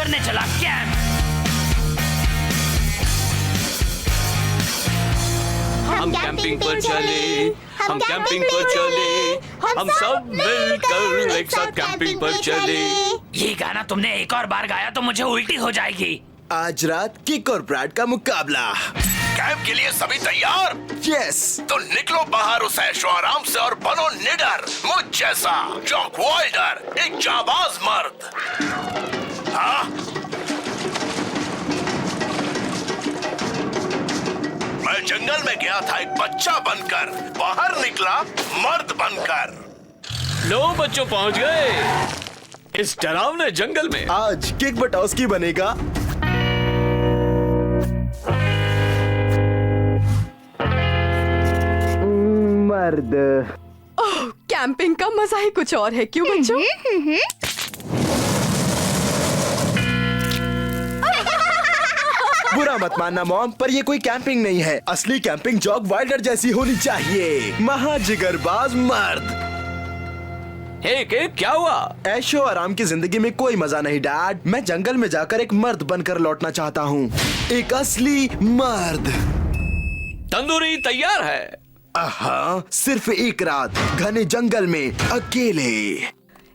करने चला कैंप। हम कैंपिंग पर चले, हम कैंपिंग पर चले, हम सब मिलकर एक साथ कैंपिंग पर चले। ये गाना तुमने एक और बार गाया तो मुझे उल्टी हो जाएगी। आज रात किक और ब्रैड का मुकाबला। कैंप के लिए सभी तैयार? यस। तो निकलो बाहर उस ऐशो आराम से और बनो निडर, मुझ जैसा जॉक वाइल्डर, एक जाबाज मर्द। हाँ? मैं जंगल में गया था एक बच्चा बनकर, बाहर निकला मर्द बनकर। लो बच्चों पहुंच गए इस डरावने जंगल में। आज किक बटॉस्की बनेगा। मर्द। ओह, कैंपिंग का मजा ही कुछ और है, क्यों बच्चों? बुरा मत मानना मॉम, पर ये कोई कैंपिंग नहीं है। असली कैंपिंग जॉक वाइल्डर जैसी होनी चाहिए। महाजिगरबाज मर्द। हे केक, क्या हुआ? ऐशो आराम की जिंदगी में कोई मजा नहीं डैड। मैं जंगल में जाकर एक मर्द बनकर लौटना चाहता हूँ, एक असली मर्द। तंदूरी तैयार है। हाँ, सिर्फ एक रात घने जंगल में अकेले।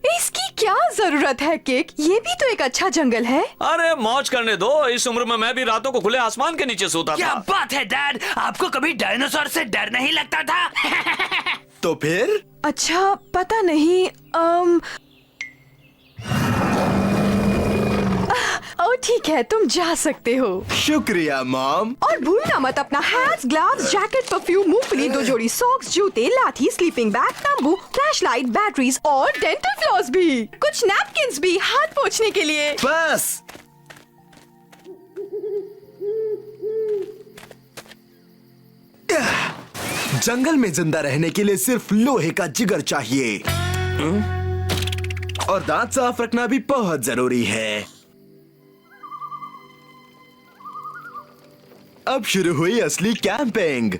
इसकी क्या जरूरत है केक? ये भी तो एक अच्छा जंगल है। अरे मौज करने दो, इस उम्र में मैं भी रातों को खुले आसमान के नीचे सोता क्या था। बात है डैड, आपको कभी डायनासोर से डर नहीं लगता था? तो फिर अच्छा, पता नहीं। ओ ठीक है, तुम जा सकते हो। शुक्रिया मॉम। और भूलना मत अपना हैट्स, ग्लव्स, जैकेट, परफ्यूम, मूंगफली, 2 जोड़ी सॉक्स, जूते, लाठी, स्लीपिंग बैग, तंबू, फ्लैशलाइट, बैटरीज और डेंटल फ्लॉस भी। कुछ नैपकिंस भी हाथ पोंछने के लिए। बस जंगल में जिंदा रहने के लिए सिर्फ लोहे का जिगर चाहिए। और दांत साफ रखना भी बहुत जरूरी है। अब शुरू हुई असली कैंपिंग।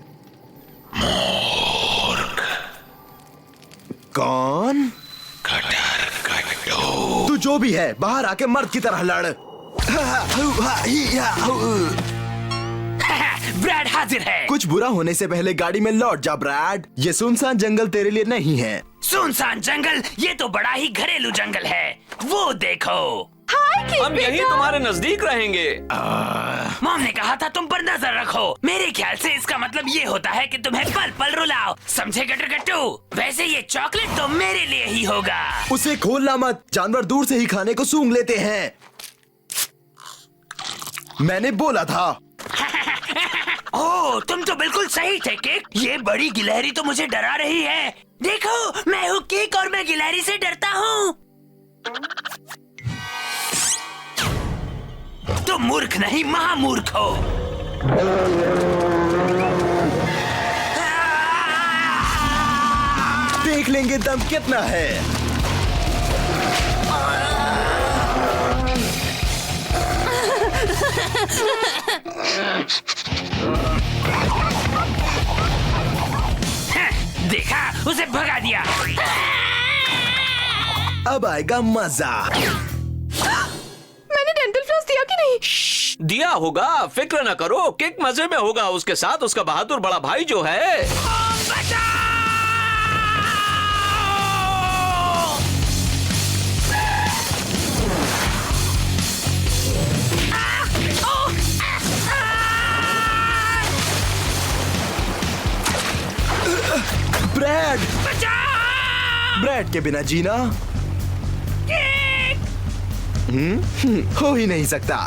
कौन? तू जो भी है, बाहर आके मर्द की तरह लड़। ब्रैड हाजिर है। कुछ बुरा होने से पहले गाड़ी में लौट जा ब्रैड। ये सुनसान जंगल तेरे लिए नहीं है। सुनसान जंगल? ये तो बड़ा ही घरेलू जंगल है। वो देखो। हाय केक हम यही बेटा। तुम्हारे नजदीक रहेंगे। मॉम ने कहा था तुम पर नजर रखो। मेरे ख्याल से इसका मतलब ये होता है कि तुम्हें पल पल रुलाओ, समझे गट्टू? वैसे ये चॉकलेट तो मेरे लिए ही होगा। उसे खोलना मत, जानवर दूर से ही खाने को सूंघ लेते हैं। मैंने बोला था। ओह, तुम तो बिल्कुल सही थे केक। ये बड़ी गिलहरी तो मुझे डरा रही है। देखो, मैं हूँ केक और मैं गिलहरी से डरता हूँ। तुम मूर्ख नहीं, महामूर्ख हो। देख लेंगे दम कितना है। देखा, उसे भगा दिया। अब आएगा मजा। मैंने डेंटल फ्लॉस दिया कि नहीं? दिया होगा, फिक्र न करो। केक मजे में होगा, उसके साथ उसका बहादुर बड़ा भाई जो है। ब्रैड, ब्रैड के बिना जीना हो ही नहीं सकता।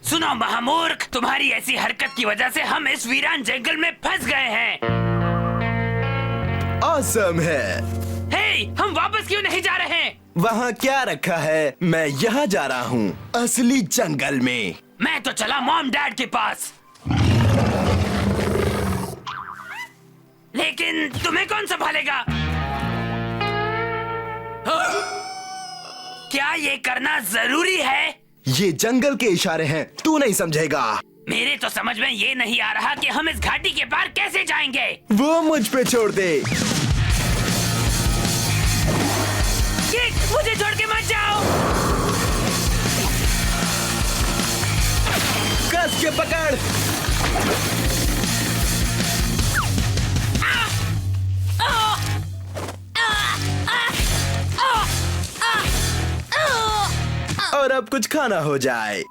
सुनो महामूर्ख, तुम्हारी ऐसी हरकत की वजह से हम इस वीरान जंगल में फंस गए हैं। ऑसम है। हे, हम वापस क्यों नहीं जा रहे? वहाँ क्या रखा है? मैं यहाँ जा रहा हूँ, असली जंगल में। मैं तो चला मॉम डैड के पास। लेकिन तुम्हें कौन संभालेगा? क्या ये करना जरूरी है? ये जंगल के इशारे हैं, तू नहीं समझेगा। मेरे तो समझ में ये नहीं आ रहा कि हम इस घाटी के पार कैसे जाएंगे। वो मुझ पे छोड़ दे। किक, मुझे छोड़ के मत जाओ। कस के पकड़। और अब कुछ खाना हो जाए।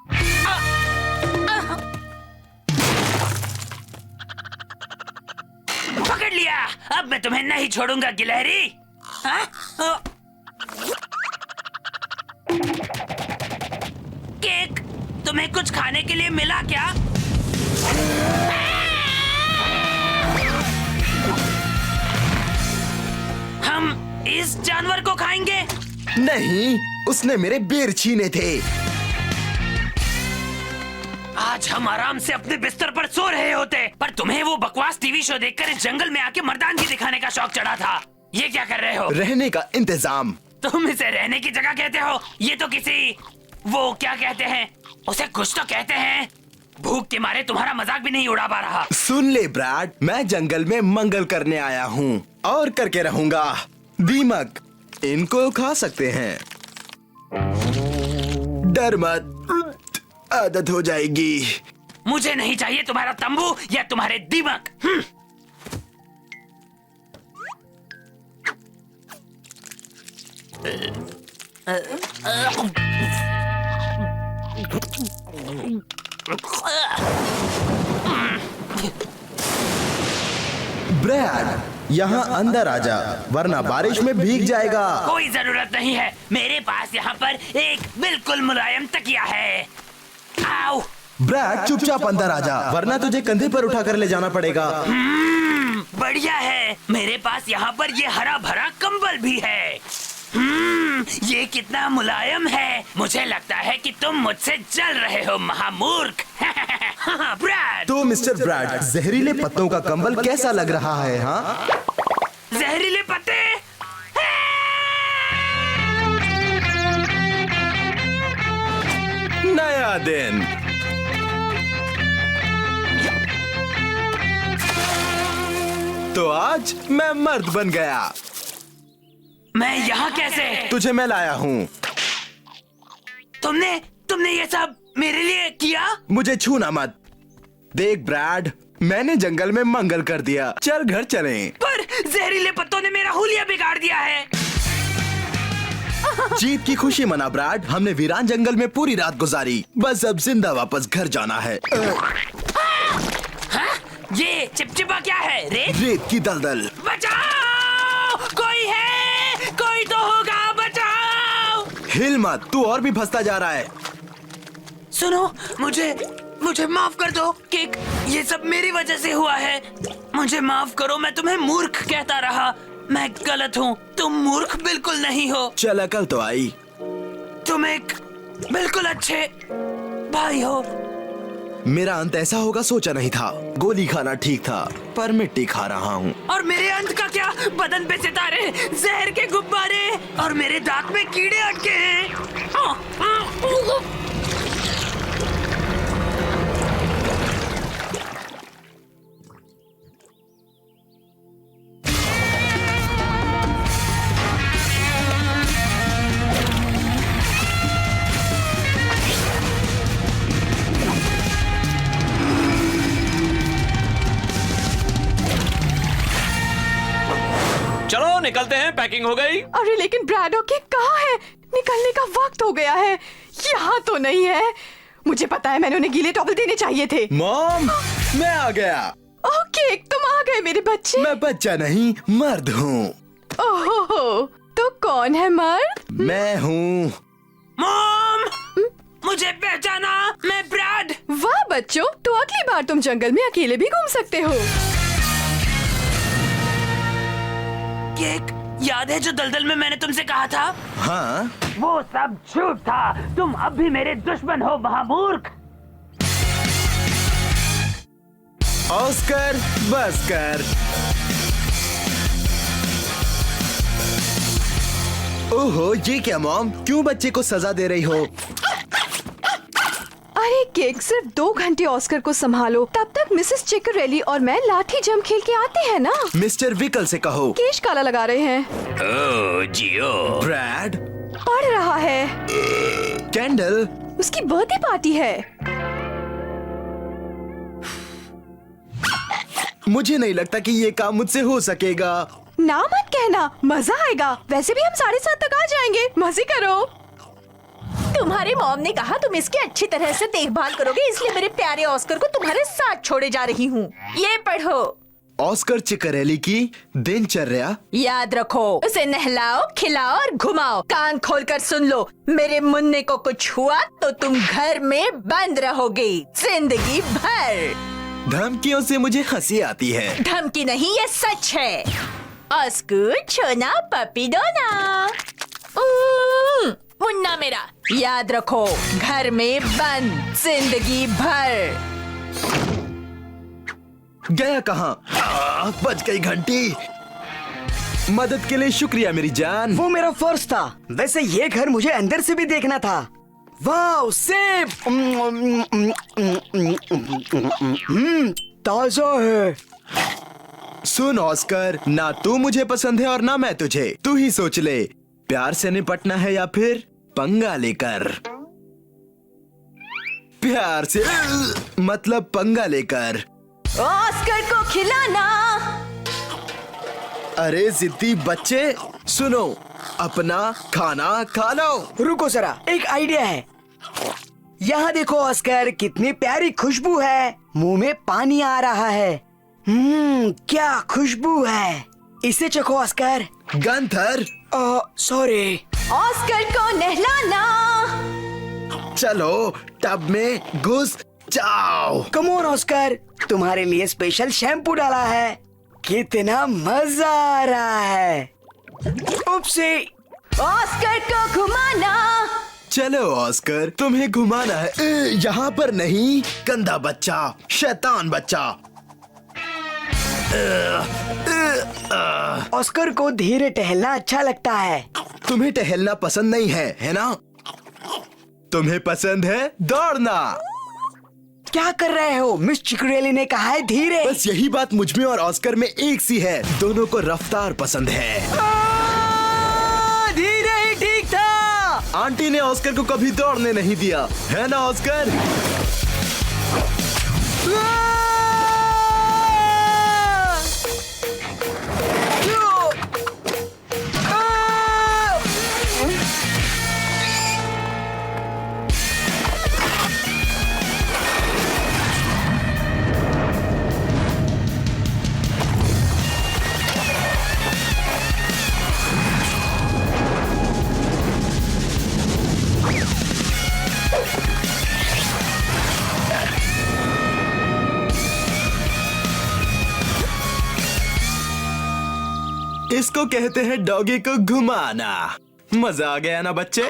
पकड़ लिया। अब मैं तुम्हें नहीं छोड़ूंगा गिलहरी। केक, तुम्हें कुछ खाने के लिए मिला क्या? हम इस जानवर को खाएंगे? नहीं, उसने मेरे बेर छीने थे। आज हम आराम से अपने बिस्तर पर सो रहे होते, पर तुम्हें वो बकवास टीवी शो देखकर इस जंगल में आके मर्दानगी दिखाने का शौक चढ़ा था। ये क्या कर रहे हो? रहने का इंतजाम। तुम इसे रहने की जगह कहते हो? ये तो किसी वो क्या कहते हैं, उसे कुछ तो कहते हैं। भूख के मारे तुम्हारा मजाक भी नहीं उड़ा पा रहा। सुन ले ब्रैड, मैं जंगल में मंगल करने आया हूँ और करके रहूंगा। दीमक, इनको खा सकते हैं। डर मत, आदत हो जाएगी। मुझे नहीं चाहिए तुम्हारा तंबू या तुम्हारे दीमक। ब्रैड, यहाँ अंदर आ जा, वरना बारिश में भीग जाएगा। कोई जरूरत नहीं है, मेरे पास यहाँ पर एक बिल्कुल मुलायम तकिया है। आओ। ब्रैड, चुपचाप अंदर आ जा, वरना तुझे कंधे पर उठाकर ले जाना पड़ेगा। बढ़िया है, मेरे पास यहाँ पर ये हरा भरा कंबल भी है। ये कितना मुलायम है। मुझे लगता है कि तुम मुझसे जल रहे हो महामूर्ख। ब्रैड। तो मिस्टर ब्रैड, जहरीले पत्तों का कंबल कैसा लग रहा है? हाँ, जहरीले पत्ते। नया दिन। तो आज मैं मर्द बन गया। मैं यहाँ कैसे? तुझे मैं लाया हूँ। तुमने ये सब मेरे लिए किया? मुझे छूना मत। देख ब्रैड, मैंने जंगल में मंगल कर दिया। चल घर चलें। पर जहरीले पत्तों ने मेरा हुलिया बिगाड़ दिया है। जीत की खुशी मना ब्रैड, हमने वीरान जंगल में पूरी रात गुजारी। बस अब जिंदा वापस घर जाना है। हाँ? ये चिपचिपा क्या है? रेत की दलदल। बचाओ! कोई है? कोई तो होगा, बचाओ! हिल मत, तू और भी फंसता जा रहा है। सुनो, मुझे माफ कर दो किक, ये सब मेरी वजह से हुआ है। मुझे माफ करो, मैं तुम्हें मूर्ख कहता रहा। मैं गलत हूँ, तुम मूर्ख बिल्कुल नहीं हो। चल, अकल तो आई। तुम एक बिल्कुल अच्छे भाई हो। मेरा अंत ऐसा होगा सोचा नहीं था। गोली खाना ठीक था, पर मिट्टी खा रहा हूँ। और मेरे अंत का क्या? बदन पे सितारे, जहर के गुब्बारे और मेरे दांत में कीड़े अटके हैं। चलो निकलते हैं, पैकिंग हो गई। अरे लेकिन ब्रैड और केक कहाँ है? निकलने का वक्त हो गया है। यहाँ तो नहीं है। मुझे पता है, मैंने उन्हें गीले टॉवल देने चाहिए थे। मॉम, मैं आ गया। ओह केक, तुम आ गए मेरे बच्चे। मैं बच्चा नहीं, मर्द हूँ। ओहो, तो कौन है मर्द? मैं हूँ। मॉम, मुझे पहचाना, मैं ब्रैड। वाह बच्चों, तो अगली बार तुम जंगल में अकेले भी घूम सकते हो। केक, याद है जो दलदल में मैंने तुमसे कहा था? हाँ, वो सब झूठ था। तुम अब भी मेरे दुश्मन हो महामूर्ख। ऑस्कर, बस कर। ओहो, ये क्या मॉम? क्यों बच्चे को सजा दे रही हो? अरे केक, सिर्फ 2 घंटे ऑस्कर को संभालो, तब तक मिसेस चिकरेली और मैं लाठी जंप खेल के आते हैं ना। मिस्टर विकल से कहो। केश काला लगा रहे हैं। ओ जियो। ब्रैड, पढ़ रहा है। कैंडल, उसकी बर्थडे पार्टी है। मुझे नहीं लगता कि ये काम मुझसे हो सकेगा। ना मत कहना, मजा आएगा। वैसे भी हम 7:30 तक आ जाएंगे। मजे करो। तुम्हारे मॉम ने कहा तुम इसकी अच्छी तरह से देखभाल करोगे, इसलिए मेरे प्यारे ऑस्कर को तुम्हारे साथ छोड़े जा रही हूँ। ये पढ़ो। ऑस्कर चिकरेली की दिनचर्या। याद रखो, उसे नहलाओ, खिलाओ और घुमाओ। कान खोलकर सुन लो, मेरे मुन्ने को कुछ हुआ तो तुम घर में बंद रहोगे जिंदगी भर। धमकियों से मुझे हंसी आती है। धमकी नहीं, ये सच है। ऑस्कर छोना पपी दोना। मुन्ना मेरा, याद रखो, घर में बंद जिंदगी भर। गया कहाँ? बज गई घंटी। मदद के लिए शुक्रिया मेरी जान। वो मेरा फर्ज था। वैसे ये घर मुझे अंदर से भी देखना था। वाह, सेब ताजा है। सुन ऑस्कर, ना तू मुझे पसंद है और ना मैं तुझे। तू ही सोच ले, प्यार से निपटना है या फिर पंगा लेकर। प्यार से मतलब पंगा लेकर। ऑस्कर को खिलाना। अरे जिद्दी बच्चे, सुनो, अपना खाना खा लो। रुको जरा, एक आइडिया है। यहाँ देखो ऑस्कर, कितनी प्यारी खुशबू है। मुंह में पानी आ रहा है। क्या खुशबू है। इसे चखो ऑस्कर। Gunther, sorry. ऑस्कर को नहलाना। चलो टब में घुस जाओ। कम ऑन ऑस्कर, तुम्हारे लिए स्पेशल शैम्पू डाला है। कितना मजा आ रहा है। उपसी। ऑस्कर को घुमाना। चलो ऑस्कर, तुम्हें घुमाना है। यहाँ पर नहीं, गंदा बच्चा, शैतान बच्चा। ऑस्कर को धीरे टहलना अच्छा लगता है। तुम्हें टहलना पसंद नहीं है ना? तुम्हें पसंद है दौड़ना। क्या कर रहे हो? मिस चिकरेली ने कहा है धीरे। बस यही बात मुझ में और ऑस्कर में एक सी है। दोनों को रफ्तार पसंद है। धीरे ही ठीक था। आंटी ने ऑस्कर को कभी दौड़ने नहीं दिया, है ना ऑस्कर? इसको कहते हैं डॉगी को घुमाना। मजा आ गया ना बच्चे?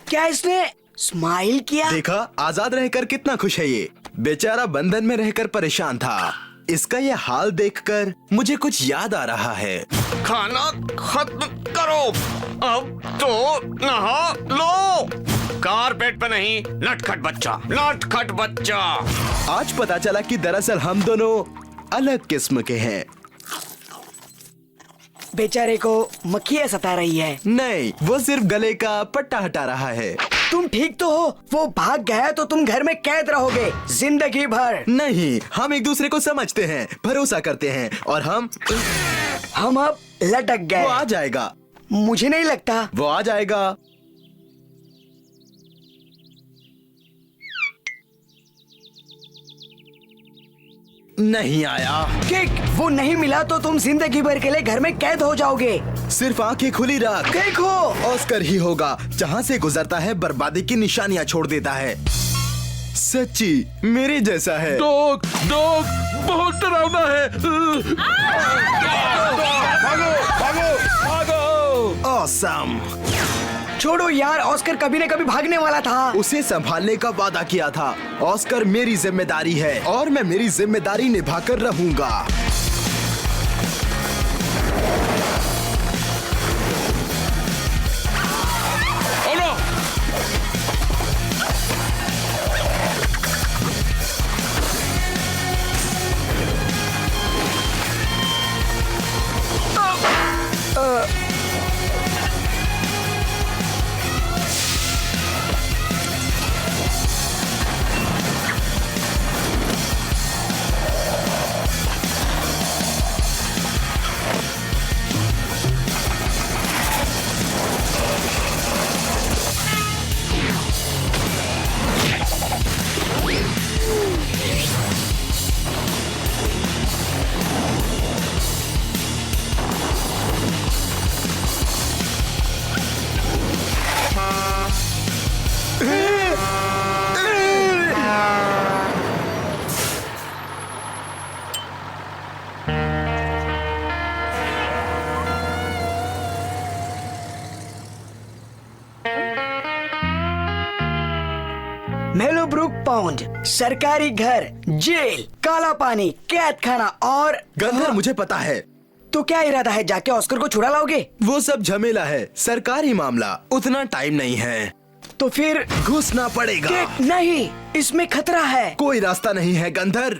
क्या इसने स्माइल किया? देखा, आजाद रहकर कितना खुश है ये। बेचारा बंधन में रहकर परेशान था। इसका ये हाल देखकर मुझे कुछ याद आ रहा है। खाना खत्म करो, अब तो नहा लो। कारपेट पे नहीं, नटखट बच्चा, नटखट बच्चा। आज पता चला कि दरअसल हम दोनों अलग किस्म के हैं। बेचारे को मक्खियाँ सता रही है। नहीं, वो सिर्फ गले का पट्टा हटा रहा है। तुम ठीक तो हो? वो भाग गया तो तुम घर में कैद रहोगे जिंदगी भर। नहीं, हम एक दूसरे को समझते हैं, भरोसा करते हैं और हम अब लटक गए। वो आ जाएगा। मुझे नहीं लगता। वो आ जाएगा। नहीं आया। किक, वो नहीं मिला तो तुम जिंदगी भर के लिए घर में कैद हो जाओगे। सिर्फ आंखें खुली रख। देखो, ऑस्कर ही होगा, जहाँ से गुजरता है बर्बादी की निशानियाँ छोड़ देता है। सच्ची मेरे जैसा है। डॉग, डॉग बहुत डरावना है। भागो, भागो, भागो। ऑसम। छोड़ो यार, ऑस्कर कभी न कभी भागने वाला था। उसे संभालने का वादा किया था। ऑस्कर मेरी जिम्मेदारी है और मैं मेरी जिम्मेदारी निभाकर रहूंगा। कंपाउंड, सरकारी घर, जेल, काला पानी, कैद खाना और गंधर, मुझे पता है। तो क्या इरादा है, जाके ऑस्कर को छुड़ा लाओगे? वो सब झमेला है, सरकारी मामला, उतना टाइम नहीं है। तो फिर घुसना पड़ेगा। नहीं, इसमें खतरा है। कोई रास्ता नहीं है गंधर।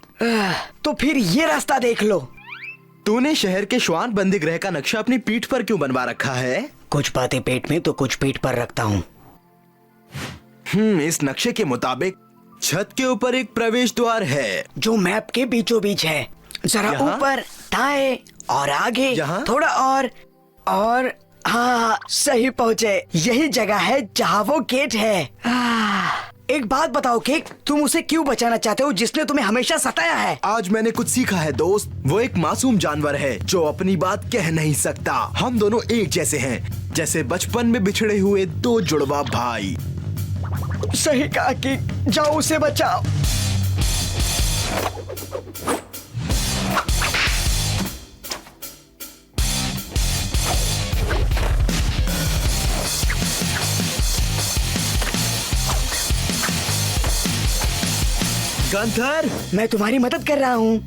तो फिर ये रास्ता देख लो। तूने शहर के श्वान बंदी गृह का नक्शा अपनी पीठ पर क्यों बनवा रखा है? कुछ बातें पेट में तो कुछ पीठ पर रखता हूँ। इस नक्शे के मुताबिक छत के ऊपर एक प्रवेश द्वार है जो मैप के बीचों बीच है। जरा यहाँ? ऊपर, दाएं और आगे, यहाँ? थोड़ा और हाँ, सही पहुँचे। यही जगह है जहाँ वो गेट है। एक बात बताओ केक, तुम उसे क्यों बचाना चाहते हो जिसने तुम्हें हमेशा सताया है? आज मैंने कुछ सीखा है दोस्त। वो एक मासूम जानवर है जो अपनी बात कह नहीं सकता। हम दोनों एक जैसे हैं, जैसे बचपन में बिछड़े हुए दो जुड़वा भाई। सही कहा कि जाओ उसे बचाओ। गंधर, मैं तुम्हारी मदद कर रहा हूँ।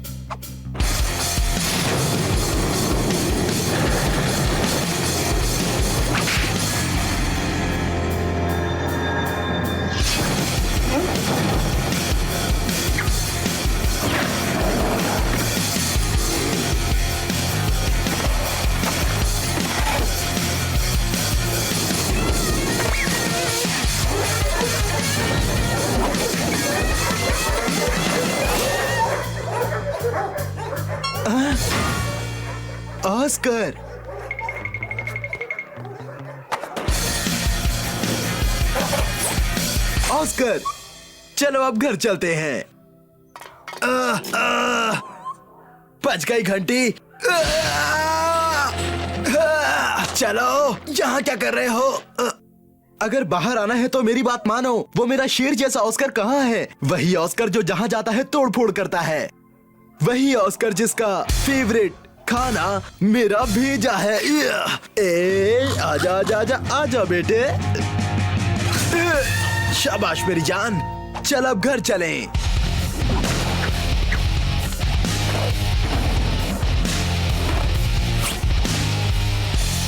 ऑस्कर, ऑस्कर, चलो अब घर चलते हैं। बज गई घंटी। चलो, यहाँ क्या कर रहे हो? अगर बाहर आना है तो मेरी बात मानो। वो मेरा शेर जैसा ऑस्कर कहाँ है? वही ऑस्कर जो जहाँ जाता है तोड़ फोड़ करता है। वही ऑस्कर जिसका फेवरेट खाना मेरा भेजा है। आजा आजा आजा आजा बेटे। शाबाश मेरी जान। चल अब घर चलें।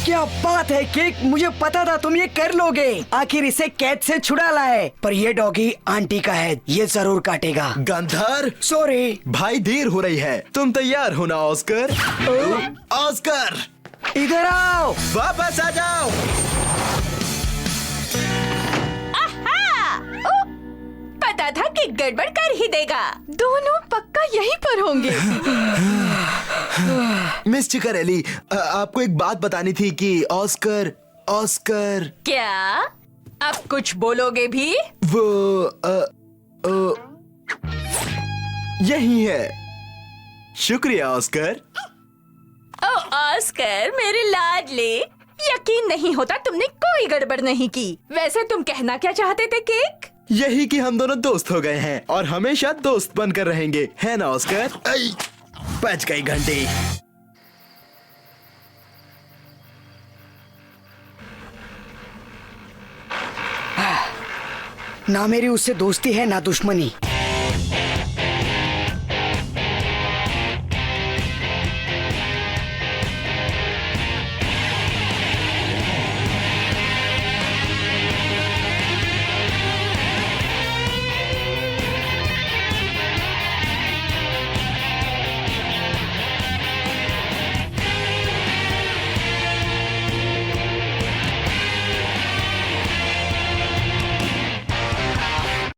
क्या बात है केक, मुझे पता था तुम ये कर लोगे। आखिर इसे कैद से छुड़ा लाए। पर ये डॉगी आंटी का है, ये जरूर काटेगा। गंधर, सॉरी भाई देर हो रही है। तुम तैयार हो ना ऑस्कर? ऑस्कर, इधर आओ। वापस आ जाओ। पता था कि गड़बड़ कर ही देगा। दोनों पक्का यहीं पर होंगे। मिस चिकरेली, आपको एक बात बतानी थी कि ऑस्कर क्या अब कुछ बोलोगे भी? वो यही है। शुक्रिया ऑस्कर। ओ ऑस्कर मेरे लाडले, यकीन नहीं होता तुमने कोई गड़बड़ नहीं की। वैसे तुम कहना क्या चाहते थे केक? यही कि हम दोनों दोस्त हो गए हैं और हमेशा दोस्त बनकर रहेंगे, है ना ऑस्कर? बज गई घंटी। ना मेरी उससे दोस्ती है ना दुश्मनी।